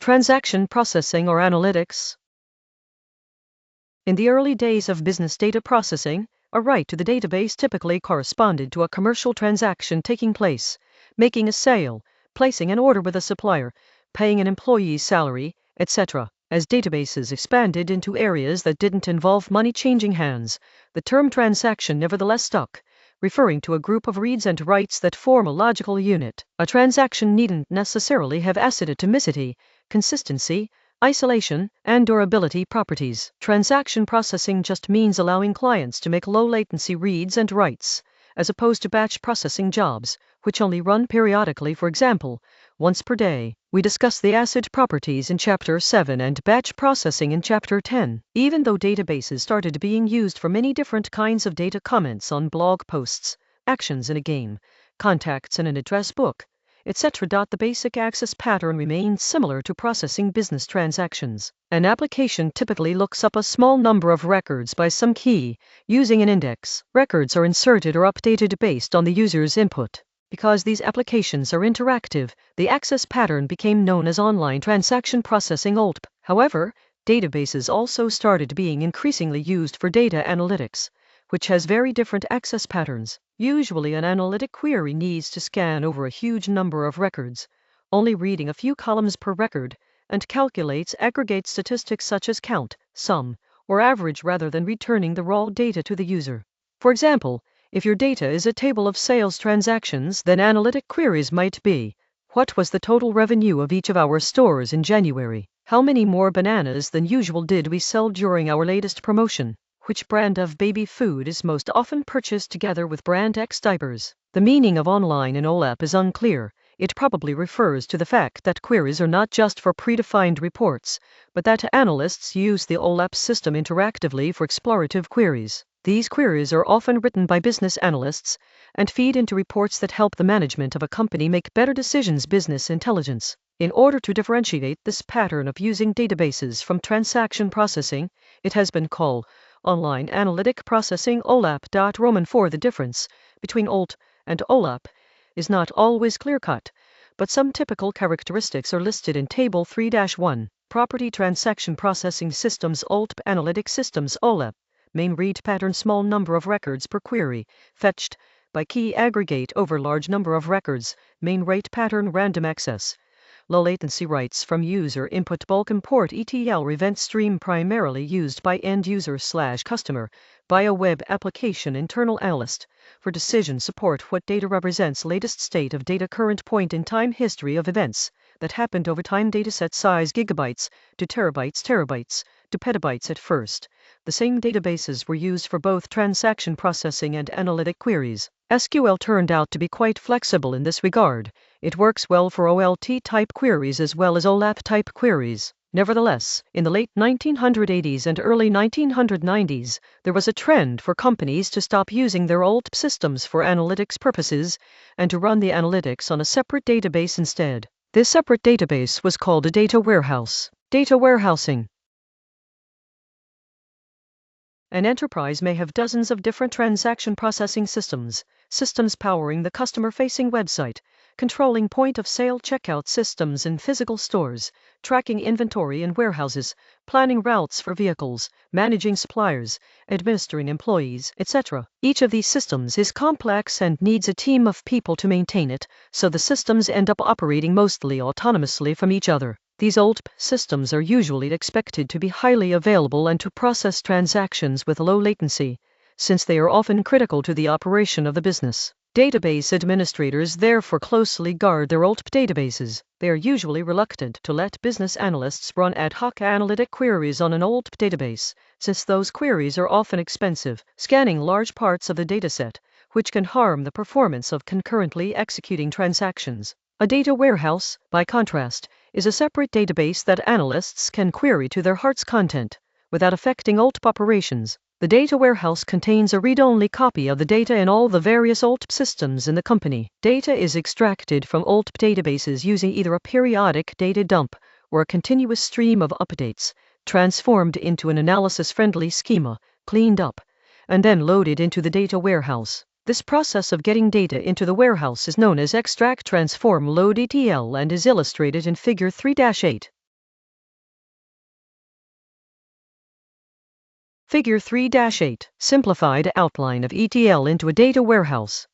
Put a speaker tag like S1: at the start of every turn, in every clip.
S1: Transaction processing or analytics. In the early days of business data processing, a write to the database typically corresponded to a commercial transaction taking place, making a sale, placing an order with a supplier, paying an employee's salary, etc. As databases expanded into areas that didn't involve money changing hands, the term transaction nevertheless stuck, referring to a group of reads and writes that form a logical unit. A transaction needn't necessarily have asset atomicity, consistency, isolation, and durability properties. Transaction processing just means allowing clients to make low-latency reads and writes, as opposed to batch processing jobs, which only run periodically, for example, once per day. We discuss the ACID properties in Chapter 7 and batch processing in Chapter 10. Even though databases started being used for many different kinds of data, comments on blog posts, actions in a game, contacts in an address book, etc., the basic access pattern remains similar to processing business transactions. An application typically looks up a small number of records by some key, using an index. Records are inserted or updated based on the user's input. Because these applications are interactive, the access pattern became known as online transaction processing (OLTP). However, databases also started being increasingly used for data analytics, which has very different access patterns. Usually an analytic query needs to scan over a huge number of records, only reading a few columns per record, and calculates aggregate statistics such as count, sum, or average rather than returning the raw data to the user. For example, if your data is a table of sales transactions, then analytic queries might be: what was the total revenue of each of our stores in January? How many more bananas than usual did we sell during our latest promotion? Which brand of baby food is most often purchased together with brand X diapers? The meaning of online in OLAP is unclear. It probably refers to the fact that queries are not just for predefined reports, but that analysts use the OLAP system interactively for explorative queries. These queries are often written by business analysts and feed into reports that help the management of a company make better decisions. Business intelligence. In order to differentiate this pattern of using databases from transaction processing, it has been called online analytic processing (OLAP). Roman 4. The difference between OLT and OLAP is not always clear-cut, but some typical characteristics are listed in Table 3-1. Property transaction processing systems (OLTP). Analytic systems (OLAP). Main read pattern: small number of records per query, fetched by key aggregate over large number of records. Main write pattern: random access. Low latency writes from user input. Bulk import ETL event stream primarily used by end user/customer by a web application internal analyst for decision support. What data represents latest state of data, current point in time, history of events that happened over time. Dataset size: gigabytes to terabytes to petabytes. At first, the same databases were used for both transaction processing and analytic queries. SQL turned out to be quite flexible in this regard. It works well for OLT-type queries as well as OLAP-type queries. Nevertheless, in the late 1980s and early 1990s, there was a trend for companies to stop using their OLTP systems for analytics purposes and to run the analytics on a separate database instead. This separate database was called a data warehouse. Data warehousing. An enterprise may have dozens of different transaction processing systems powering the customer-facing website, controlling point-of-sale checkout systems in physical stores, tracking inventory in warehouses, planning routes for vehicles, managing suppliers, administering employees, etc. Each of these systems is complex and needs a team of people to maintain it, so the systems end up operating mostly autonomously from each other. These OLTP systems are usually expected to be highly available and to process transactions with low latency, since they are often critical to the operation of the business. Database administrators therefore closely guard their OLTP databases. They are usually reluctant to let business analysts run ad hoc analytic queries on an OLTP database, since those queries are often expensive, scanning large parts of the dataset, which can harm the performance of concurrently executing transactions. A data warehouse, by contrast, is a separate database that analysts can query to their heart's content without affecting OLTP operations. The data warehouse contains a read-only copy of the data in all the various OLTP systems in the company. Data is extracted from OLTP databases using either a periodic data dump or a continuous stream of updates, transformed into an analysis-friendly schema, cleaned up, and then loaded into the data warehouse. This process of getting data into the warehouse is known as extract transform load ETL and is illustrated in Figure 3-8. Figure 3-8. Simplified outline of ETL into a data warehouse.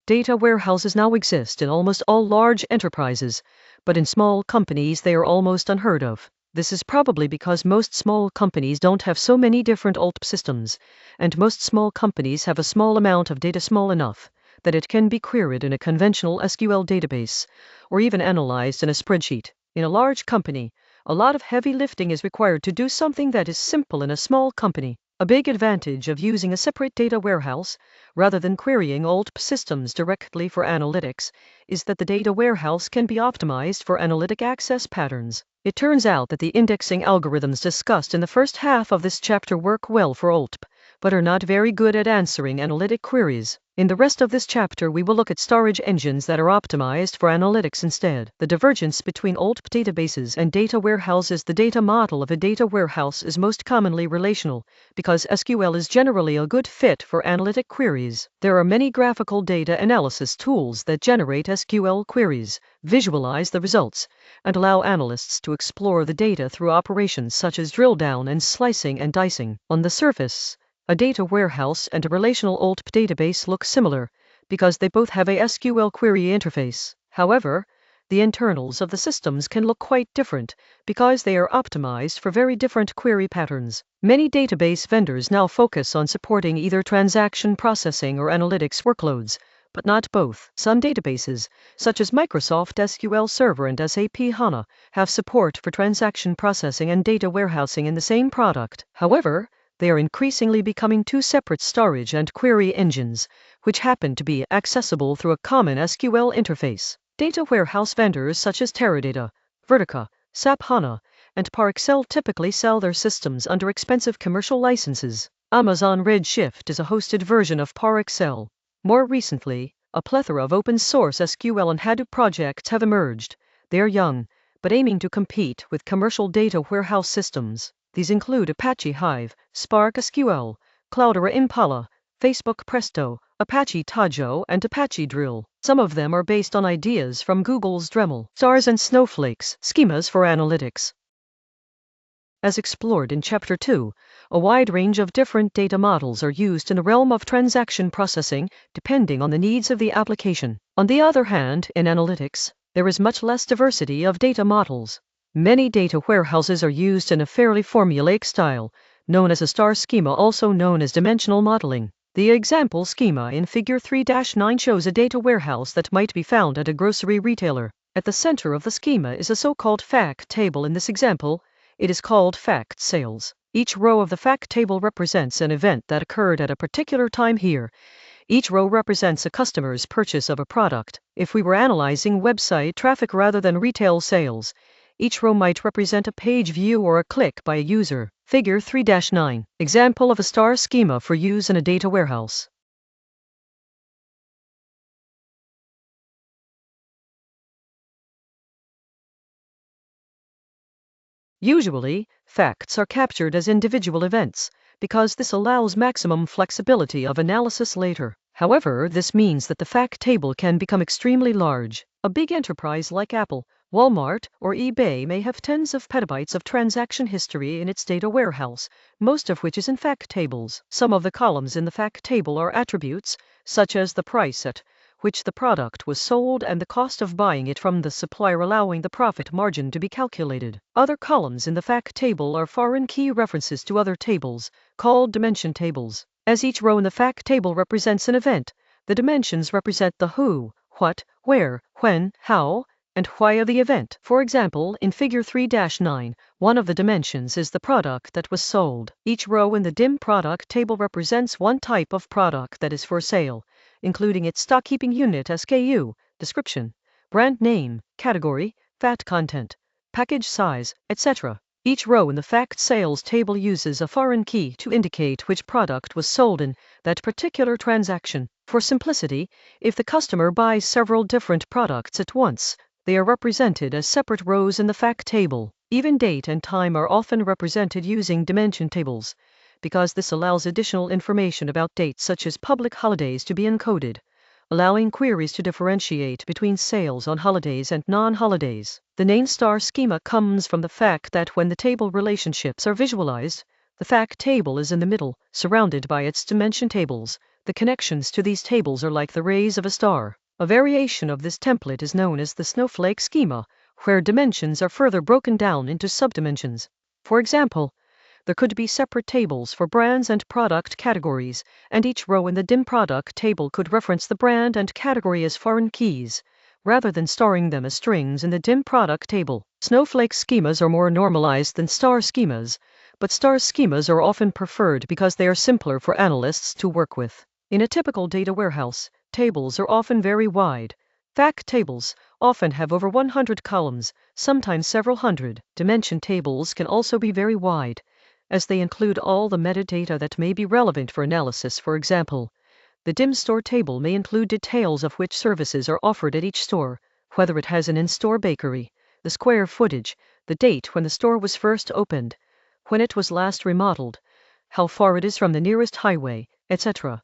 S1: Data warehouses now exist in almost all large enterprises, but in small companies they are almost unheard of. This is probably because most small companies don't have so many different OLTP systems, and most small companies have a small amount of data small enough that it can be queried in a conventional SQL database, or even analyzed in a spreadsheet. In a large company, a lot of heavy lifting is required to do something that is simple in a small company. A big advantage of using a separate data warehouse, rather than querying OLTP systems directly for analytics, is that the data warehouse can be optimized for analytic access patterns. It turns out that the indexing algorithms discussed in the first half of this chapter work well for OLTP, but are not very good at answering analytic queries. In the rest of this chapter we will look at storage engines that are optimized for analytics instead. The divergence between OLTP databases and data warehouses. The data model of a data warehouse is most commonly relational, because SQL is generally a good fit for analytic queries. There are many graphical data analysis tools that generate SQL queries, visualize the results, and allow analysts to explore the data through operations such as drill down and slicing and dicing. On the surface, a data warehouse and a relational OLTP database look similar because they both have a SQL query interface. However, the internals of the systems can look quite different because they are optimized for very different query patterns. Many database vendors now focus on supporting either transaction processing or analytics workloads, but not both. Some databases, such as Microsoft SQL Server and SAP HANA, have support for transaction processing and data warehousing in the same product. However, they are increasingly becoming two separate storage and query engines, which happen to be accessible through a common SQL interface. Data warehouse vendors such as Teradata, Vertica, SAP HANA, and Parexel typically sell their systems under expensive commercial licenses. Amazon Redshift is a hosted version of Parexel. More recently, a plethora of open-source SQL and Hadoop projects have emerged. They are young, but aiming to compete with commercial data warehouse systems. These include Apache Hive, Spark SQL, Cloudera Impala, Facebook Presto, Apache Tajo, and Apache Drill. Some of them are based on ideas from Google's Dremel. Stars and Snowflakes, schemas for analytics. As explored in Chapter 2, a wide range of different data models are used in the realm of transaction processing, depending on the needs of the application. On the other hand, in analytics, there is much less diversity of data models. Many data warehouses are used in a fairly formulaic style, known as a star schema, also known as dimensional modeling. The example schema in Figure 3-9 shows a data warehouse that might be found at a grocery retailer. At the center of the schema is a so-called fact table. In this example, it is called fact sales. Each row of the fact table represents an event that occurred at a particular time here. Each row represents a customer's purchase of a product. If we were analyzing website traffic rather than retail sales, each row might represent a page view or a click by a user. Figure 3-9. Example of a star schema for use in a data warehouse. Usually, facts are captured as individual events, because this allows maximum flexibility of analysis later. However, this means that the fact table can become extremely large. A big enterprise like Apple, Walmart, or eBay may have tens of petabytes of transaction history in its data warehouse, most of which is in fact tables. Some of the columns in the fact table are attributes, such as the price at which the product was sold and the cost of buying it from the supplier, allowing the profit margin to be calculated. Other columns in the fact table are foreign key references to other tables, called dimension tables. As each row in the fact table represents an event, the dimensions represent the who, what, where, when, how, and why of the event. For example, in Figure 3-9, one of the dimensions is the product that was sold. Each row in the DIM product table represents one type of product that is for sale, including its stock keeping unit SKU, description, brand name, category, VAT content, package size, etc. Each row in the fact sales table uses a foreign key to indicate which product was sold in that particular transaction. For simplicity, if the customer buys several different products at once, they are represented as separate rows in the fact table. Even date and time are often represented using dimension tables, because this allows additional information about dates such as public holidays to be encoded. allowing queries to differentiate between sales on holidays and non-holidays. The name star schema comes from the fact that when the table relationships are visualized, the fact table is in the middle, surrounded by its dimension tables. The connections to these tables are like the rays of a star. A variation of this template is known as the snowflake schema, where dimensions are further broken down into subdimensions. For example, there could be separate tables for brands and product categories, and each row in the DIM product table could reference the brand and category as foreign keys, rather than storing them as strings in the DIM product table. Snowflake schemas are more normalized than star schemas, but star schemas are often preferred because they are simpler for analysts to work with. In a typical data warehouse, tables are often very wide. Fact tables often have over 100 columns, sometimes several hundred. Dimension tables can also be very wide, as they include all the metadata that may be relevant for analysis. For example, the DIM store table may include details of which services are offered at each store, whether it has an in-store bakery, the square footage, the date when the store was first opened, when it was last remodeled, how far it is from the nearest highway, etc.